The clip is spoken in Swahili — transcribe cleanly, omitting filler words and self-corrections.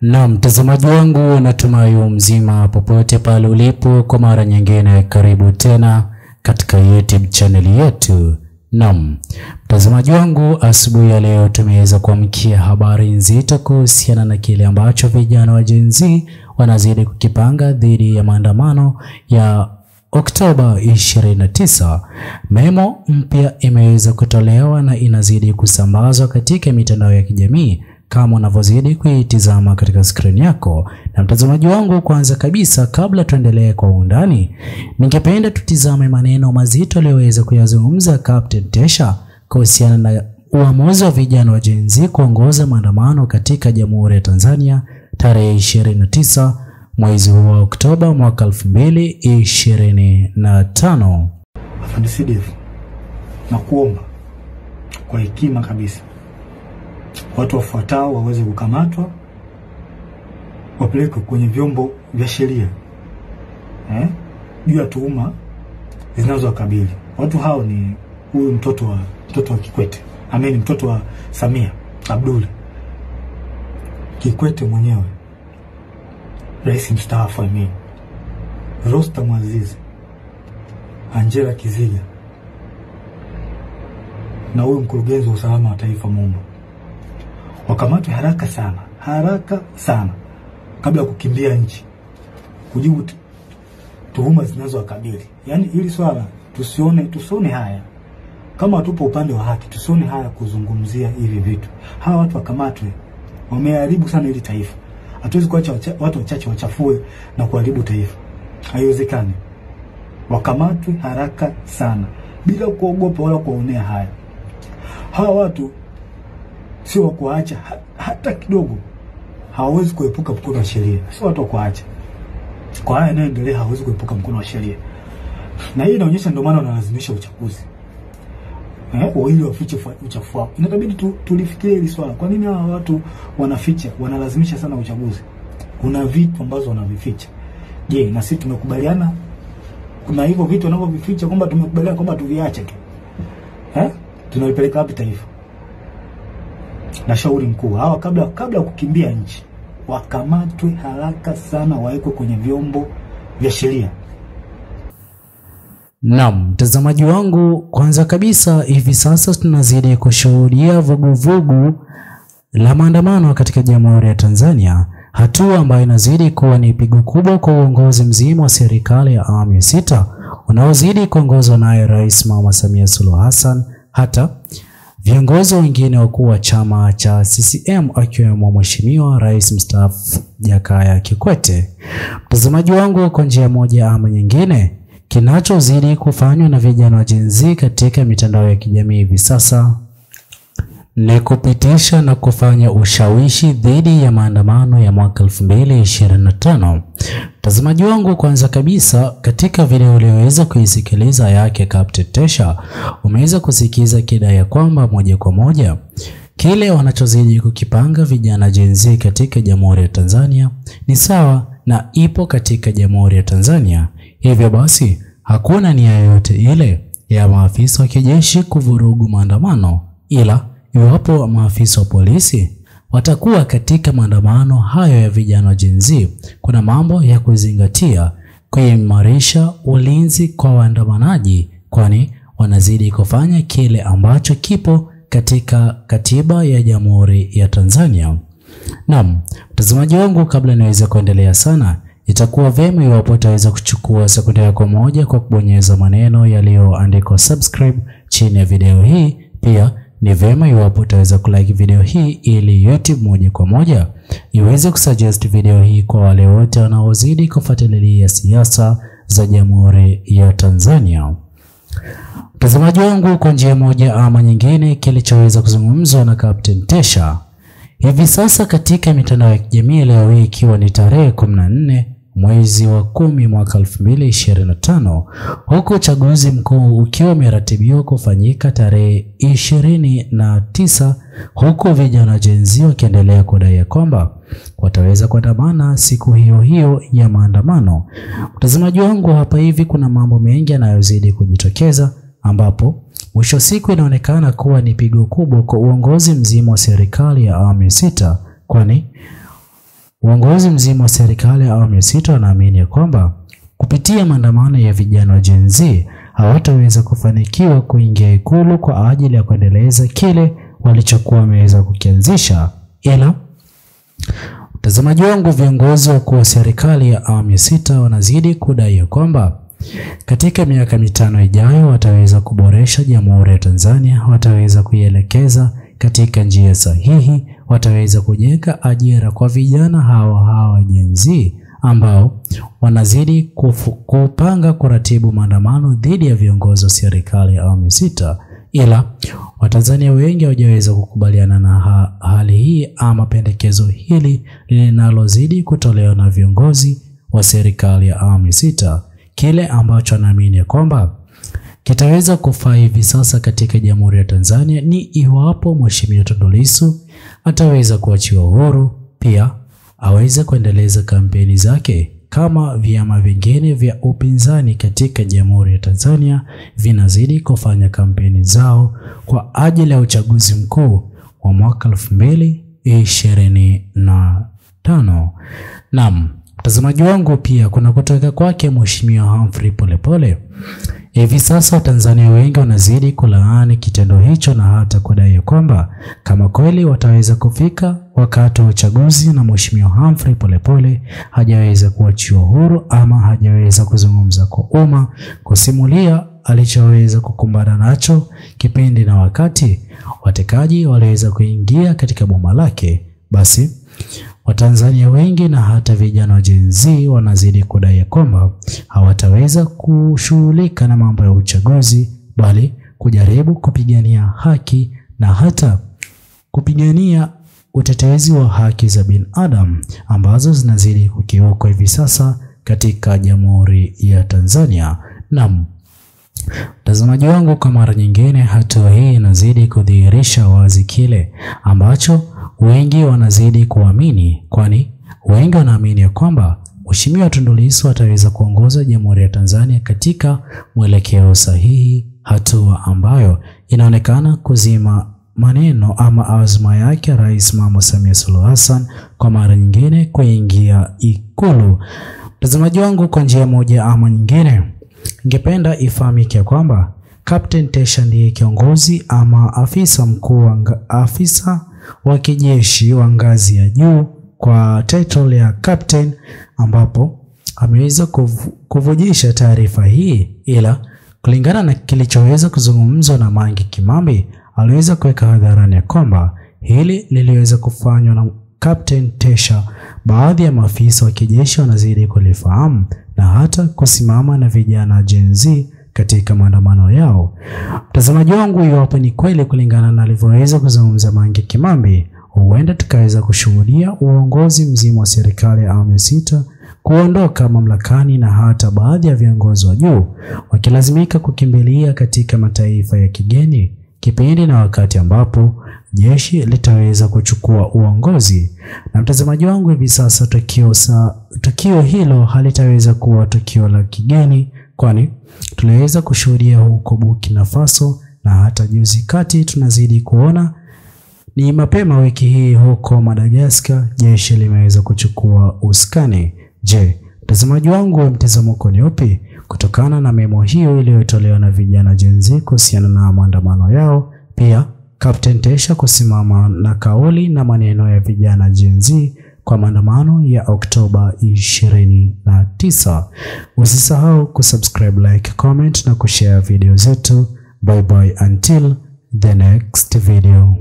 Na mtazamaji wangu, natumai mzima popote pale ulipo. Kwa mara nyingine karibu tena katika YouTube channel yetu. Naam, mtazamaji wangu, asubuhi ya leo tumeweza kuamkia habari nzito kuhusiana na kile ambacho vijana wa Gen Z wanazidi kukipanga dhidi ya maandamano ya Oktoba 29. Memo mpya imeweza kutolewa na inazidi kusambazwa katika mitandao ya kijamii kama unavyozidi kuitazama katika screen yako. Na mtazamaji wangu, kwanza kabisa kabla tuendelee kwa undani, ningependa tutizame maneno mazito aliyoweza kuyazungumza Captain Tesha kuhusiana na uamuzi wa vijana wa Gen Z kuongoza maandamano katika Jamhuri ya Tanzania tarehe 29 mwezi wa Oktoba mwaka 2025. Afande CDF, na kuomba kwa hekima kabisa watu wafuatao waweze kukamatwa, wapelekwe kwenye vyombo vya sheria juu ya tuhuma zinazowakabili. Watu hao ni huyu mtoto wa Kikwete, mtoto wa Samia Abdul Kikwete mwenyewe, rais mstaafu, Rostam Aziz, Angela Kiziga, na huyu mkurugenzi wa usalama wa taifa Mumbo. Wakamatwe haraka sana kabla ya kukimbia nchi kujibu tuhuma zinazowakabili. Yaani ili swala tusione haya kama tupo upande wa haki, tusione haya kuzungumzia hivi vitu. Hawa watu wakamatwe, wameharibu sana hili taifa. Hatuwezi kuacha watu wachache wachafue na kuharibu taifa, haiwezekani. Wakamatwe haraka sana bila kuogopa wala kuonea haya. Hawa watu sio wa kuacha hata kidogo. Hawezi kuepuka mkono wa sheria. Sio watu wa kuacha. Kwa haya yanayoendelea hawezi kuepuka mkono wa sheria. Na hii inaonyesha ndio maana wanalazimisha uchaguzi. Ili wafiche uchafu wao. Inabidi tulifikirie hili swala. Kwa nini hawa watu wanalazimisha sana uchaguzi? Kuna vitu ambazo wanavificha. Je, na sisi tumekubaliana kuna hivyo vitu wanavyovificha kwamba tumekubaliana kwamba tuviache tu? Tunalipeleka wapi taifa? Na shauri mkuu, hawa kabla kukimbia nchi wakamatwe haraka sana, waekwe kwenye vyombo vya sheria. Naam, mtazamaji wangu, kwanza kabisa hivi sasa tunazidi kushuhudia vuguvugu la maandamano katika Jamhuri ya Tanzania, hatua ambayo inazidi kuwa ni pigo kubwa kwa uongozi mzima wa serikali ya awamu ya 6 unaozidi kuongozwa naye Rais Mama Samia Suluhu Hassan, hata viongozi wengine wakuu wa chama cha CCM akiwemo Mheshimiwa Rais mstaafu Jakaya Kikwete. Mtazamaji wangu, kwa njia moja ama nyingine, kinachozidi kufanywa na vijana wa Gen Z katika mitandao ya kijamii hivi sasa ni kupitisha na kufanya ushawishi dhidi ya maandamano ya mwaka 2025. Mtazamaji wangu, kwanza kabisa katika video uliyoweza kuisikiliza yake Captain Tesha, umeweza kusikiza kidai ya kwamba moja kwa moja kile wanachozidi kukipanga vijana Gen Z katika Jamhuri ya Tanzania ni sawa na ipo katika Jamhuri ya Tanzania. Hivyo basi hakuna nia yoyote ile ya maafisa wa kijeshi kuvurugu maandamano, ila iwapo maafisa wa polisi watakuwa katika maandamano hayo ya vijana wa Gen Z, kuna mambo ya kuzingatia kuimarisha ulinzi kwa waandamanaji, kwani wanazidi kufanya kile ambacho kipo katika katiba ya Jamhuri ya Tanzania. Naam, mtazamaji wangu, kabla niweze kuendelea sana, itakuwa vyema iwapo utaweza kuchukua sekunde yako moja kwa kubonyeza maneno yaliyoandikwa subscribe chini ya video hii. Pia ni vyema iwapo utaweza kulike video hii ili YouTube moja kwa moja iweze kusuggest video hii kwa wale wote wanaozidi kufuatilia siasa za Jamhuri ya Tanzania. Mtazamaji wangu, kwa njia moja ama nyingine, kilichoweza kuzungumzwa na Captain Tesha hivi sasa katika mitandao ya kijamii leo hii, ikiwa ni tarehe 14 mwezi wa 10 mwaka 2025, huku uchaguzi mkuu ukiwa umeratibiwa kufanyika tarehe 29, huku vijana Gen Z wakiendelea kudai kwamba wataweza kuandamana siku hiyo ya maandamano. Mtazamaji wangu, hapa hivi kuna mambo mengi yanayozidi kujitokeza, ambapo mwisho siku inaonekana kuwa ni pigo kubwa kwa uongozi mzima wa serikali ya awamu ya 6, kwani Uongozi mzima wa serikali ya awamu ya 6 wanaamini kwamba kupitia maandamano ya vijana wa Gen Z hawataweza kufanikiwa kuingia Ikulu kwa ajili ya kuendeleza kile walichokuwa wameweza kukianzisha. Ila mtazamaji wangu, viongozi wakuu wa serikali ya awamu ya 6 wanazidi kudai kwamba katika miaka 5 ijayo wataweza kuboresha Jamhuri ya Tanzania, wataweza kuielekeza katika njia sahihi, wataweza kujenga ajira kwa vijana hawa Gen Z ambao wanazidi kupanga kuratibu maandamano dhidi ya viongozi wa serikali ya awamu ya 6. Ila Watanzania wengi hawajaweza kukubaliana na hali hii ama pendekezo hili linalozidi kutolewa na viongozi wa serikali ya awamu ya 6. Kile ambacho naamini kwamba kitaweza kufaa hivi sasa katika Jamhuri ya Tanzania ni iwapo Mheshimiwa Tundu Lissu ataweza kuachiwa uhuru, pia aweze kuendeleza kampeni zake kama vyama vingine vya upinzani katika Jamhuri ya Tanzania vinazidi kufanya kampeni zao kwa ajili ya uchaguzi mkuu wa mwaka 2025. Naam, mtazamaji wangu, pia kuna kutoka kwake Mheshimiwa Humphrey Polepole. Hivi sasa Watanzania wengi wanazidi kulaani kitendo hicho na hata kudai kwamba kama kweli wataweza kufika wakati wa uchaguzi na Mheshimiwa Humphrey Polepole hajaweza kuachiwa huru ama hajaweza kuzungumza kwa umma kusimulia alichoweza kukumbana nacho kipindi na wakati watekaji waliweza kuingia katika boma lake, basi Watanzania wengi na hata vijana wa Gen Z wanazidi kudai kwamba hawataweza kushughulika na mambo ya uchaguzi, bali kujaribu kupigania haki na hata kupigania utetezi wa haki za binadamu ambazo zinazidi kukiukwa hivi sasa katika Jamhuri ya Tanzania. Naam, mtazamaji wangu, kwa mara nyingine hatua hii inazidi kudhihirisha wazi kile ambacho wengi wanazidi kuamini, kwani wengi wanaamini kwamba Mheshimiwa Tundu Lissu ataweza kuongoza Jamhuri ya Tanzania katika mwelekeo sahihi, hatua ambayo inaonekana kuzima maneno ama azma yake Rais Mama Samia Suluhu Hassan kwa mara nyingine kuingia Ikulu. Mtazamaji wangu, kwa njia moja ama nyingine, ningependa ifahamike kwamba Captain Tesha ndiye kiongozi ama afisa mkuu afisa wa kijeshi wa ngazi ya juu kwa title ya captain, ambapo ameweza kuvujisha taarifa hii. Ila kulingana na kilichoweza kuzungumzwa na Mange Kimambi, aliweza kuweka hadharani kwamba hili liliweza kufanywa na Captain Tesha. Baadhi ya maafisa wa kijeshi wanazidi kulifahamu na hata kusimama na vijana Gen Z katika maandamano yao. Mtazamaji wangu, iwapo ni kweli kulingana na alivyoweza kuzungumza Mange Kimambi, huenda tukaweza kushuhudia uongozi mzima wa serikali ya awamu ya 6 kuondoka mamlakani na hata baadhi ya viongozi wa juu wakilazimika kukimbilia katika mataifa ya kigeni kipindi na wakati ambapo jeshi litaweza kuchukua uongozi. Na mtazamaji wangu, hivi sasa tukio hilo halitaweza kuwa tukio la kigeni, kwani tuliweza kushuhudia huko Burkina Faso na hata juzi kati tunazidi kuona ni mapema wiki hii huko Madagascar jeshi limeweza kuchukua usukani. Je, mtazamaji wangu, mtazamo wako ni upi kutokana na memo hiyo iliyotolewa na vijana Gen Z kuhusiana na maandamano yao? Pia Captain Tesha kusimama na kauli na maneno ya vijana Gen Z kwa maandamano ya Oktoba 29. Usisahau kusubscribe, like, comment na kushare video zetu. Bye bye until the next video.